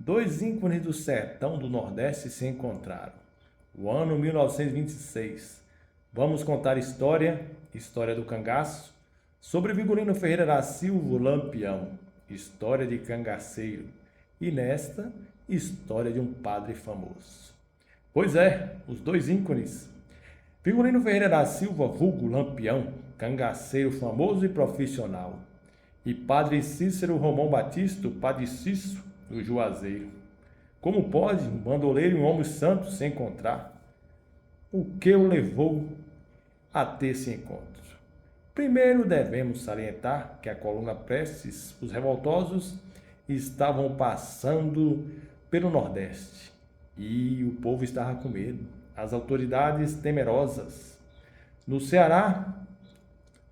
Dois ícones do sertão do Nordeste se encontraram. O ano 1926. Vamos contar história do cangaço, sobre Vigorino Ferreira da Silva, o Lampião, história de cangaceiro, e nesta, história de um padre famoso. Pois é, os dois ícones. Vigorino Ferreira da Silva, vulgo Lampião, cangaceiro famoso e profissional, e Padre Cícero Romão Batista, o Padre Cício, do Juazeiro. Como pode um bandoleiro e um homem santo se encontrar? O que o levou a ter esse encontro? Primeiro devemos salientar que a coluna Prestes, os revoltosos, estavam passando pelo Nordeste e o povo estava com medo, as autoridades temerosas. No Ceará,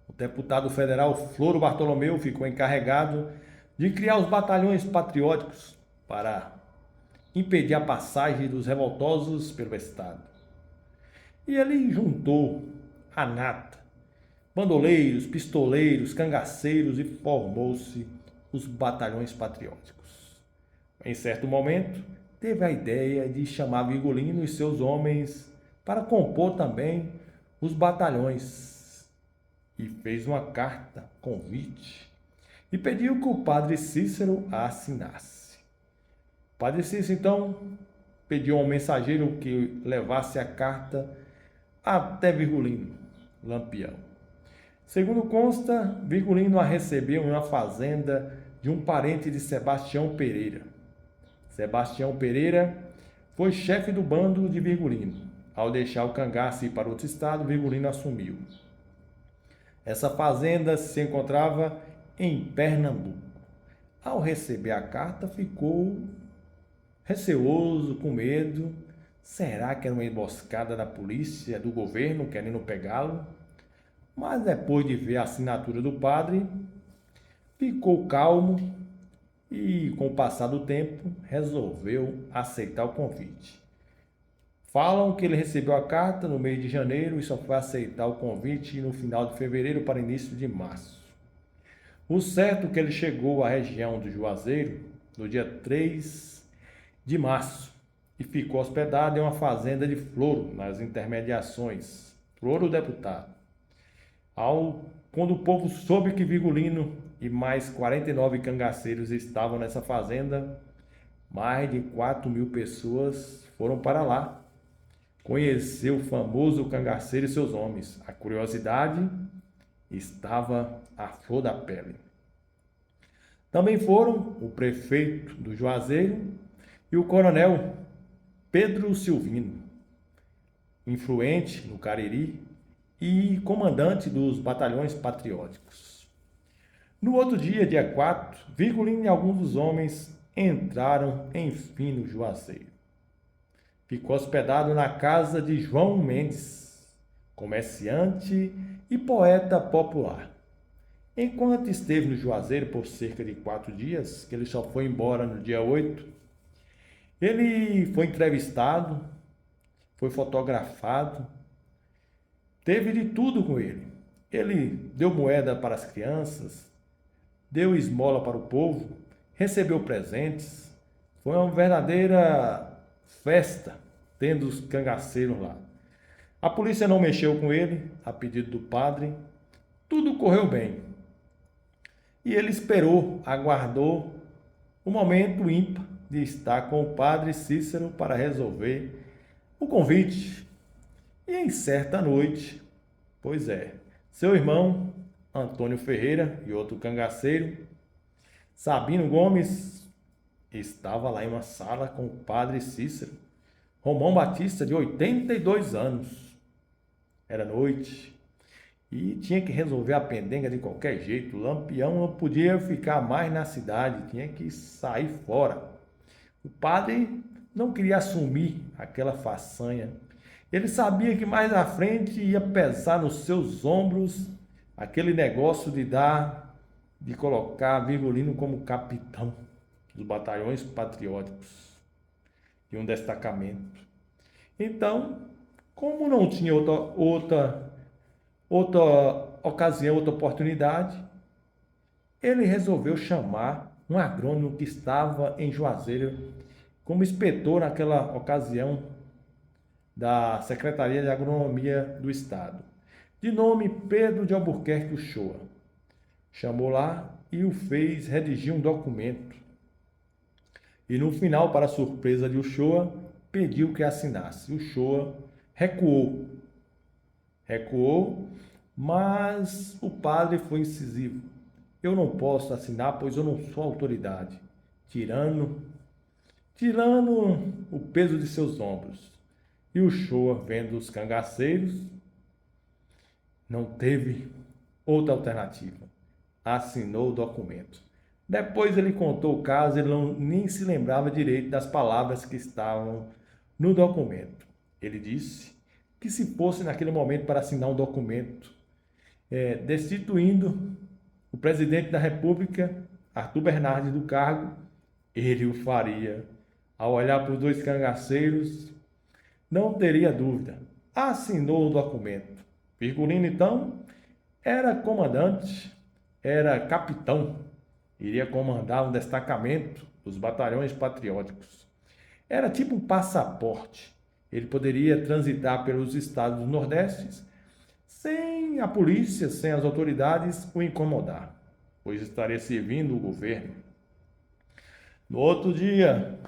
o deputado federal Floro Bartolomeu ficou encarregado de criar os batalhões patrióticos para impedir a passagem dos revoltosos pelo estado. E ele juntou a nata, bandoleiros, pistoleiros, cangaceiros e formou-se os batalhões patrióticos. Em certo momento, teve a ideia de chamar Vigorino e seus homens para compor também os batalhões e fez uma carta convite e pediu que o padre Cícero a assinasse. O padre Cícero, então, pediu ao mensageiro que levasse a carta até Vigorino, Lampião. Segundo consta, Vigorino a recebeu em uma fazenda de um parente de Sebastião Pereira. Sebastião Pereira foi chefe do bando de Vigorino. Ao deixar o cangaço ir para outro estado, Vigorino assumiu. Essa fazenda se encontrava em Pernambuco. Ao receber a carta, ficou receoso, com medo. Será que era uma emboscada da polícia, do governo, querendo pegá-lo? Mas depois de ver a assinatura do padre, ficou calmo e, com o passar do tempo, resolveu aceitar o convite. Falam que ele recebeu a carta no mês de janeiro e só foi aceitar o convite no final de fevereiro para início de março. O certo é que ele chegou à região do Juazeiro no dia 3 de março e ficou hospedado em uma fazenda de Floro, nas intermediações. Floro, deputado. Quando o povo soube que Vigorino e mais 49 cangaceiros estavam nessa fazenda, mais de 4.000 pessoas foram para lá conhecer o famoso cangaceiro e seus homens. A curiosidade estava à flor da pele. Também foram o prefeito do Juazeiro e o coronel Pedro Silvino, influente no Cariri e comandante dos batalhões patrióticos. No outro dia 4, Vigorino e alguns dos homens entraram, enfim, no Juazeiro. Ficou hospedado na casa de João Mendes, comerciante e poeta popular. Enquanto esteve no Juazeiro por cerca de 4 dias, que ele só foi embora no dia 8, ele foi entrevistado, foi fotografado, teve de tudo com ele. Ele deu moeda para as crianças, deu esmola para o povo, recebeu presentes. Foi uma verdadeira festa, tendo os cangaceiros lá. A polícia não mexeu com ele, a pedido do padre. Tudo correu bem. E ele esperou, aguardou o momento ímpar de estar com o padre Cícero para resolver o convite. E em certa noite, pois é, seu irmão, Antônio Ferreira e outro cangaceiro, Sabino Gomes, estava lá em uma sala com o padre Cícero, Romão Batista, de 82 anos. Era noite e tinha que resolver a pendenga de qualquer jeito. O Lampião não podia ficar mais na cidade, tinha que sair fora. O padre não queria assumir aquela façanha. Ele sabia que mais à frente ia pesar nos seus ombros aquele negócio de colocar Vigorino como capitão dos batalhões patrióticos de um destacamento. Então, como não tinha outra ocasião, outra oportunidade, ele resolveu chamar um agrônomo que estava em Juazeiro como inspetor naquela ocasião da Secretaria de Agronomia do Estado, de nome Pedro de Albuquerque Uchoa. Chamou lá e o fez redigir um documento. E no final, para a surpresa de Uchoa, pediu que assinasse. Uchoa recuou, mas o padre foi incisivo. Eu não posso assinar, pois eu não sou autoridade. Tirando o peso de seus ombros. E Uchoa, vendo os cangaceiros, não teve outra alternativa. Assinou o documento. Depois ele contou o caso, ele nem se lembrava direito das palavras que estavam no documento. Ele disse que se fosse naquele momento para assinar um documento destituindo o presidente da República, Arthur Bernardes, do cargo, ele o faria. Ao olhar para os dois cangaceiros, não teria dúvida. Assinou o documento. Virgulino, então, era comandante, era capitão, iria comandar um destacamento dos batalhões patrióticos. Era tipo um passaporte. Ele poderia transitar pelos estados do Nordeste sem a polícia, sem as autoridades o incomodar, pois estaria servindo o governo. No outro dia,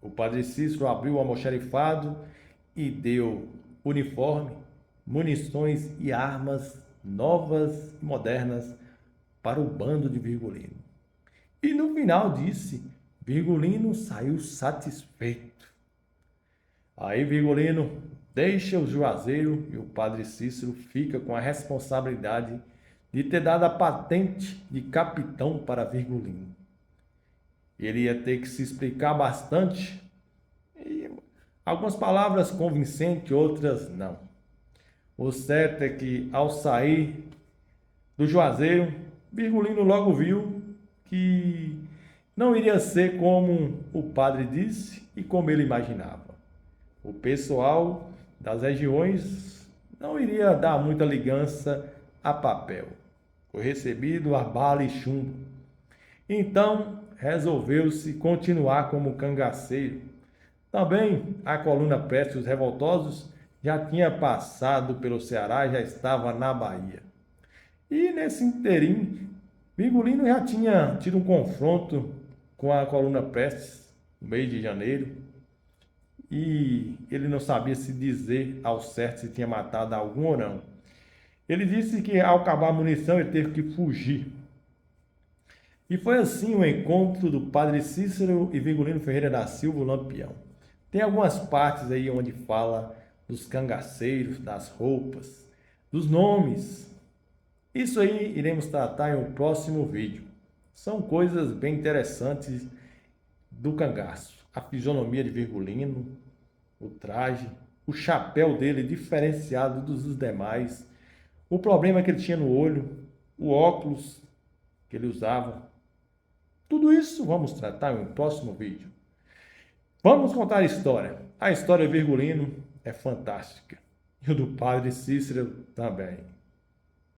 o padre Cícero abriu o almoxarifado e deu uniforme, munições e armas novas e modernas para o bando de Virgulino. E no final disse, Virgulino saiu satisfeito. Aí Virgulino deixa o Juazeiro e o padre Cícero fica com a responsabilidade de ter dado a patente de capitão para Virgulino. Ele ia ter que se explicar bastante, e algumas palavras convincentes, outras não. O certo é que, ao sair do Juazeiro, Virgulino logo viu que não iria ser como o padre disse e como ele imaginava. O pessoal das regiões não iria dar muita ligança a papel. Foi recebido a bala e chumbo. Então, resolveu-se continuar como cangaceiro. Também a coluna Peste dos Revoltosos já tinha passado pelo Ceará e já estava na Bahia. E nesse interim, Virgulino já tinha tido um confronto com a coluna Prestes no mês de janeiro e ele não sabia se dizer ao certo se tinha matado algum ou não. Ele disse que ao acabar a munição ele teve que fugir. E foi assim o encontro do padre Cícero e Virgulino Ferreira da Silva, o Lampião. Tem algumas partes aí onde fala dos cangaceiros, das roupas, dos nomes. Isso aí iremos tratar em um próximo vídeo. São coisas bem interessantes do cangaço. A fisionomia de Virgulino, o traje, o chapéu dele diferenciado dos demais, o problema que ele tinha no olho, o óculos que ele usava. Tudo isso vamos tratar em um próximo vídeo. Vamos contar a história. A história de Virgulino é fantástica. E o do padre Cícero também.